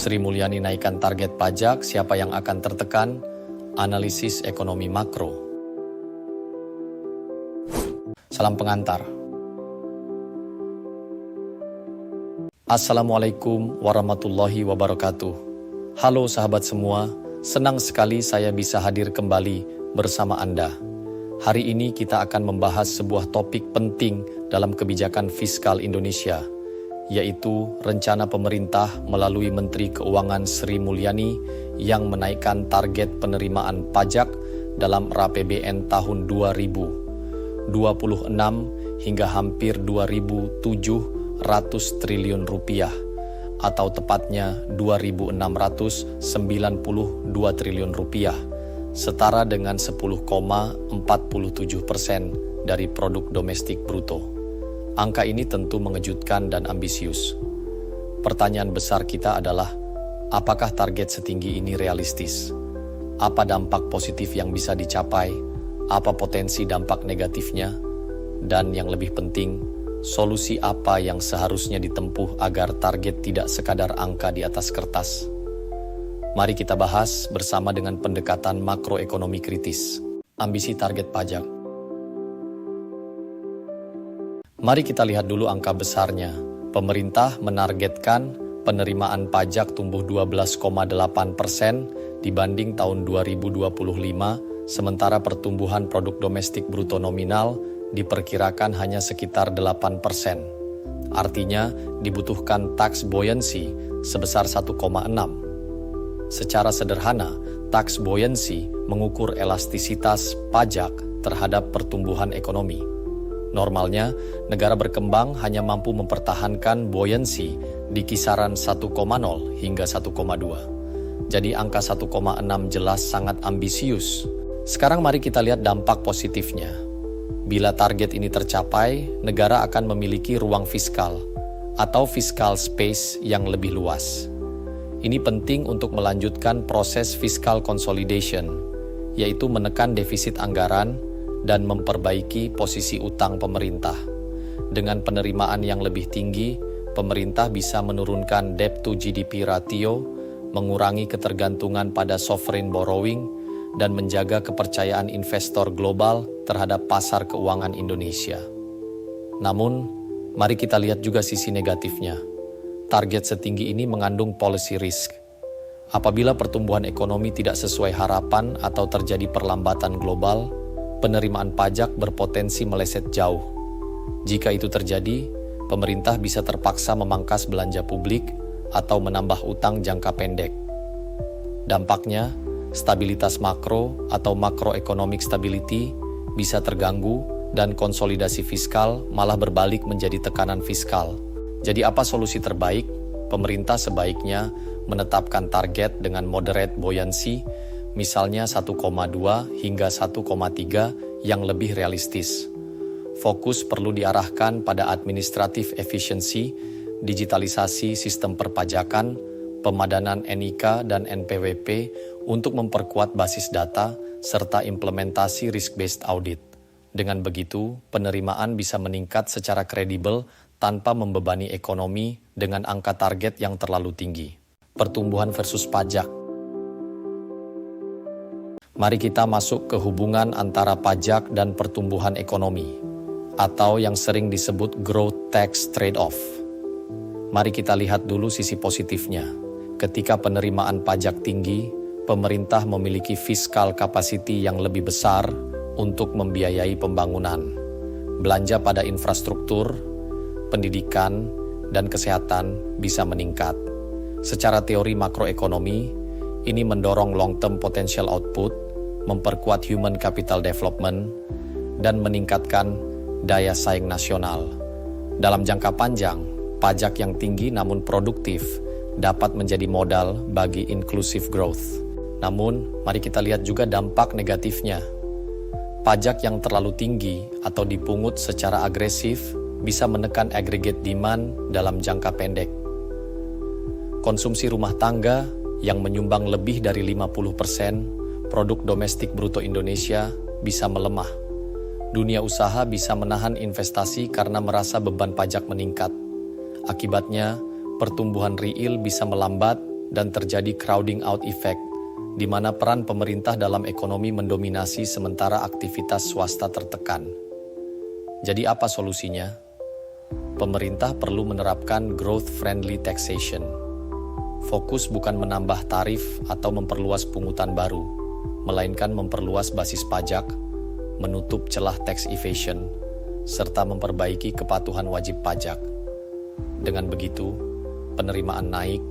Sri Mulyani naikkan target pajak, siapa yang akan tertekan? Analisis ekonomi makro. Salam pengantar. Assalamualaikum warahmatullahi wabarakatuh. Halo sahabat semua, senang sekali saya bisa hadir kembali bersama Anda. Hari ini kita akan membahas sebuah topik penting dalam kebijakan fiskal Indonesia, yaitu rencana pemerintah melalui Menteri Keuangan Sri Mulyani yang menaikkan target penerimaan pajak dalam RAPBN tahun 2026 hingga hampir 2.700 triliun rupiah, atau tepatnya 2.692 triliun rupiah, setara dengan 10,47% dari produk domestik bruto. Angka ini tentu mengejutkan dan ambisius. Pertanyaan besar kita adalah, apakah target setinggi ini realistis? Apa dampak positif yang bisa dicapai? Apa potensi dampak negatifnya? Dan yang lebih penting, solusi apa yang seharusnya ditempuh agar target tidak sekadar angka di atas kertas? Mari kita bahas bersama dengan pendekatan makroekonomi kritis. Ambisi target pajak. Mari kita lihat dulu angka besarnya. Pemerintah menargetkan penerimaan pajak tumbuh 12,8% dibanding tahun 2025, sementara pertumbuhan produk domestik bruto nominal diperkirakan hanya sekitar 8%. Artinya, dibutuhkan tax buoyancy sebesar 1,6. Secara sederhana, tax buoyancy mengukur elastisitas pajak terhadap pertumbuhan ekonomi. Normalnya, negara berkembang hanya mampu mempertahankan buoyancy di kisaran 1,0 hingga 1,2. Jadi angka 1,6 jelas sangat ambisius. Sekarang mari kita lihat dampak positifnya. Bila target ini tercapai, negara akan memiliki ruang fiskal atau fiscal space yang lebih luas. Ini penting untuk melanjutkan proses fiscal consolidation, yaitu menekan defisit anggaran dan memperbaiki posisi utang pemerintah. Dengan penerimaan yang lebih tinggi, pemerintah bisa menurunkan debt to GDP ratio, mengurangi ketergantungan pada sovereign borrowing, dan menjaga kepercayaan investor global terhadap pasar keuangan Indonesia. Namun, mari kita lihat juga sisi negatifnya. Target setinggi ini mengandung policy risk. Apabila pertumbuhan ekonomi tidak sesuai harapan atau terjadi perlambatan global, penerimaan pajak berpotensi meleset jauh. Jika itu terjadi, pemerintah bisa terpaksa memangkas belanja publik atau menambah utang jangka pendek. Dampaknya, stabilitas makro atau macroeconomic stability bisa terganggu dan konsolidasi fiskal malah berbalik menjadi tekanan fiskal. Jadi apa solusi terbaik? Pemerintah sebaiknya menetapkan target dengan moderate buoyancy, misalnya 1,2 hingga 1,3 yang lebih realistis. Fokus perlu diarahkan pada administrative efficiency, digitalisasi sistem perpajakan, pemadanan NIK dan NPWP untuk memperkuat basis data, serta implementasi risk-based audit. Dengan begitu, penerimaan bisa meningkat secara kredibel tanpa membebani ekonomi dengan angka target yang terlalu tinggi. Pertumbuhan versus pajak. Mari kita masuk ke hubungan antara pajak dan pertumbuhan ekonomi, atau yang sering disebut growth tax trade-off. Mari kita lihat dulu sisi positifnya. Ketika penerimaan pajak tinggi, pemerintah memiliki fiscal capacity yang lebih besar untuk membiayai pembangunan. Belanja pada infrastruktur, pendidikan, dan kesehatan bisa meningkat. Secara teori makroekonomi, ini mendorong long-term potential output, memperkuat human capital development, dan meningkatkan daya saing nasional. Dalam jangka panjang, pajak yang tinggi namun produktif dapat menjadi modal bagi inclusive growth. Namun, mari kita lihat juga dampak negatifnya. Pajak yang terlalu tinggi atau dipungut secara agresif bisa menekan aggregate demand dalam jangka pendek. Konsumsi rumah tangga yang menyumbang lebih dari 50% produk domestik bruto Indonesia bisa melemah. Dunia usaha bisa menahan investasi karena merasa beban pajak meningkat. Akibatnya, pertumbuhan real bisa melambat dan terjadi crowding out effect, di mana peran pemerintah dalam ekonomi mendominasi sementara aktivitas swasta tertekan. Jadi apa solusinya? Pemerintah perlu menerapkan growth-friendly taxation. Fokus bukan menambah tarif atau memperluas pungutan baru, melainkan memperluas basis pajak, menutup celah tax evasion, serta memperbaiki kepatuhan wajib pajak. Dengan begitu, penerimaan naik,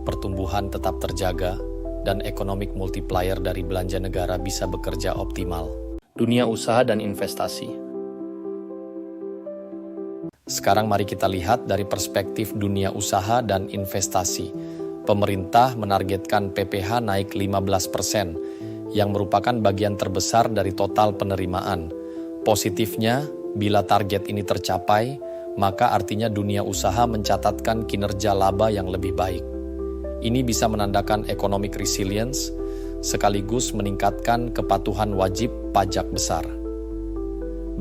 pertumbuhan tetap terjaga, dan economic multiplier dari belanja negara bisa bekerja optimal. Dunia usaha dan investasi. Sekarang mari kita lihat dari perspektif dunia usaha dan investasi. Pemerintah menargetkan PPH naik 15%, yang merupakan bagian terbesar dari total penerimaan. Positifnya, bila target ini tercapai, maka artinya dunia usaha mencatatkan kinerja laba yang lebih baik. Ini bisa menandakan economic resilience, sekaligus meningkatkan kepatuhan wajib pajak besar.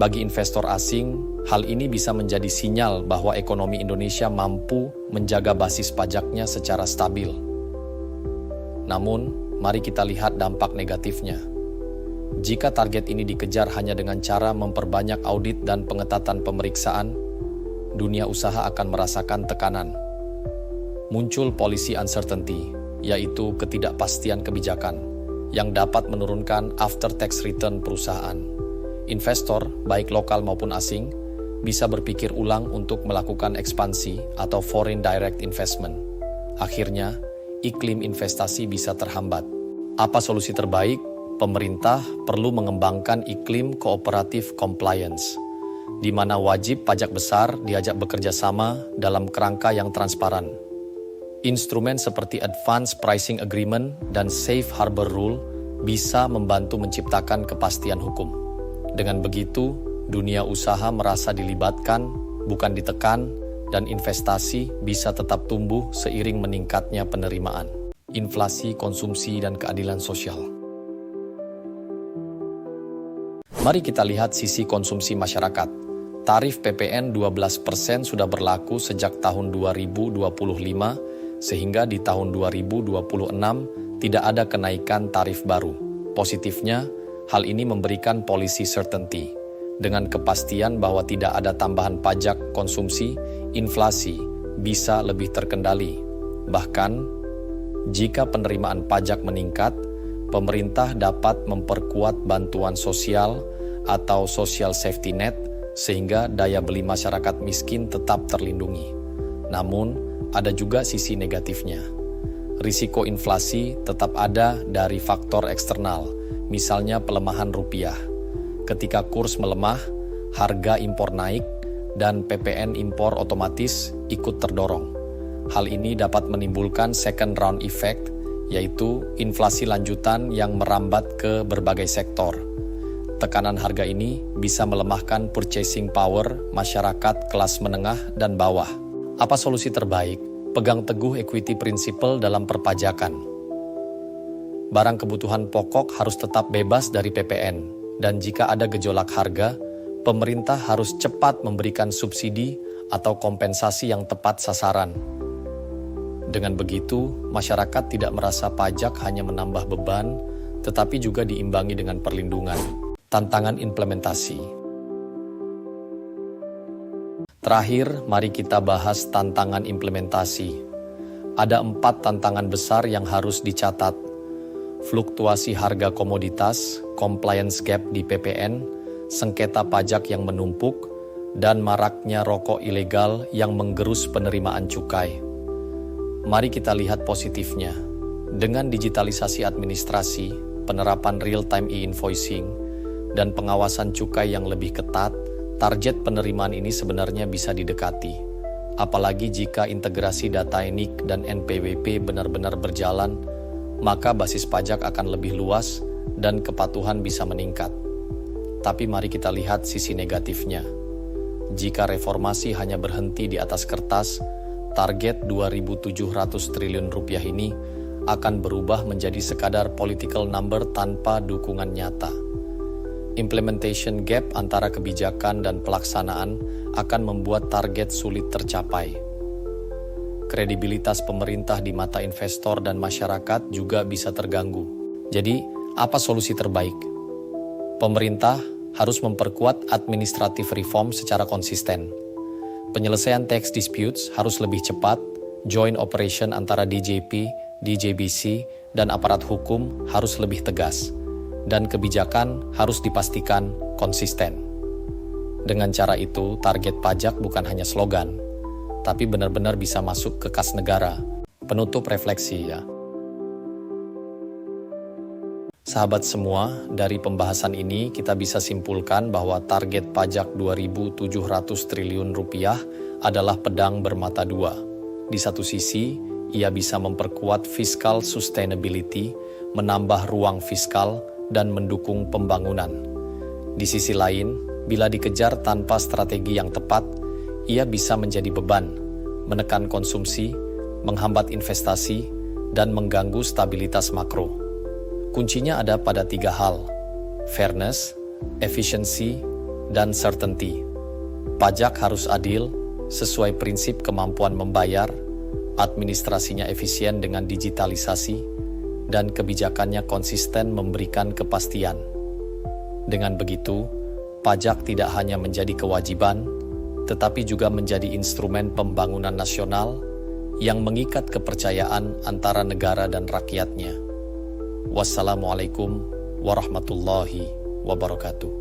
Bagi investor asing, hal ini bisa menjadi sinyal bahwa ekonomi Indonesia mampu menjaga basis pajaknya secara stabil. Namun, mari kita lihat dampak negatifnya. Jika target ini dikejar hanya dengan cara memperbanyak audit dan pengetatan pemeriksaan, dunia usaha akan merasakan tekanan. Muncul policy uncertainty, yaitu ketidakpastian kebijakan, yang dapat menurunkan after-tax return perusahaan. Investor, baik lokal maupun asing, bisa berpikir ulang untuk melakukan ekspansi atau foreign direct investment. Akhirnya, iklim investasi bisa terhambat. Apa solusi terbaik? Pemerintah perlu mengembangkan iklim kooperatif compliance, di mana wajib pajak besar diajak bekerja sama dalam kerangka yang transparan. Instrumen seperti Advance Pricing Agreement dan Safe Harbor Rule bisa membantu menciptakan kepastian hukum. Dengan begitu, dunia usaha merasa dilibatkan, bukan ditekan, dan investasi bisa tetap tumbuh seiring meningkatnya penerimaan. Inflasi, konsumsi, dan keadilan sosial. Mari kita lihat sisi konsumsi masyarakat. Tarif PPN 12% sudah berlaku sejak tahun 2025, sehingga di tahun 2026 tidak ada kenaikan tarif baru. Positifnya, hal ini memberikan policy certainty. Dengan kepastian bahwa tidak ada tambahan pajak konsumsi, inflasi bisa lebih terkendali. Bahkan, jika penerimaan pajak meningkat, pemerintah dapat memperkuat bantuan sosial atau social safety net sehingga daya beli masyarakat miskin tetap terlindungi. Namun, ada juga sisi negatifnya. Risiko inflasi tetap ada dari faktor eksternal, misalnya pelemahan rupiah. Ketika kurs melemah, harga impor naik, dan PPN impor otomatis ikut terdorong. Hal ini dapat menimbulkan second round effect, yaitu inflasi lanjutan yang merambat ke berbagai sektor. Tekanan harga ini bisa melemahkan purchasing power masyarakat kelas menengah dan bawah. Apa solusi terbaik? Pegang teguh equity principle dalam perpajakan. Barang kebutuhan pokok harus tetap bebas dari PPN, dan jika ada gejolak harga, pemerintah harus cepat memberikan subsidi atau kompensasi yang tepat sasaran. Dengan begitu, masyarakat tidak merasa pajak hanya menambah beban, tetapi juga diimbangi dengan perlindungan. Tantangan implementasi. Terakhir, mari kita bahas tantangan implementasi. Ada 4 tantangan besar yang harus dicatat. Fluktuasi harga komoditas, compliance gap di PPN, sengketa pajak yang menumpuk, dan maraknya rokok ilegal yang menggerus penerimaan cukai. Mari kita lihat positifnya. Dengan digitalisasi administrasi, penerapan real-time e-invoicing, dan pengawasan cukai yang lebih ketat, target penerimaan ini sebenarnya bisa didekati. Apalagi jika integrasi data NIK dan NPWP benar-benar berjalan, maka basis pajak akan lebih luas dan kepatuhan bisa meningkat. Tapi mari kita lihat sisi negatifnya. Jika reformasi hanya berhenti di atas kertas, target 2.700 triliun rupiah ini akan berubah menjadi sekadar political number tanpa dukungan nyata. Implementation gap antara kebijakan dan pelaksanaan akan membuat target sulit tercapai. kredibilitas pemerintah di mata investor dan masyarakat juga bisa terganggu. Jadi, apa solusi terbaik? Pemerintah harus memperkuat administrative reform secara konsisten. Penyelesaian tax disputes harus lebih cepat, joint operation antara DJP, DJBC, dan aparat hukum harus lebih tegas, dan kebijakan harus dipastikan konsisten. Dengan cara itu, target pajak bukan hanya slogan, tapi benar-benar bisa masuk ke kas negara. Penutup refleksi ya. Sahabat semua, dari pembahasan ini kita bisa simpulkan bahwa target pajak 2.700 triliun rupiah adalah pedang bermata dua. Di satu sisi, ia bisa memperkuat fiscal sustainability, menambah ruang fiskal, dan mendukung pembangunan. Di sisi lain, bila dikejar tanpa strategi yang tepat, ia bisa menjadi beban, menekan konsumsi, menghambat investasi, dan mengganggu stabilitas makro. Kuncinya ada pada 3 hal: fairness, efficiency, dan certainty. Pajak harus adil, sesuai prinsip kemampuan membayar, administrasinya efisien dengan digitalisasi, dan kebijakannya konsisten memberikan kepastian. Dengan begitu, pajak tidak hanya menjadi kewajiban, tetapi juga menjadi instrumen pembangunan nasional yang mengikat kepercayaan antara negara dan rakyatnya. Wassalamualaikum warahmatullahi wabarakatuh.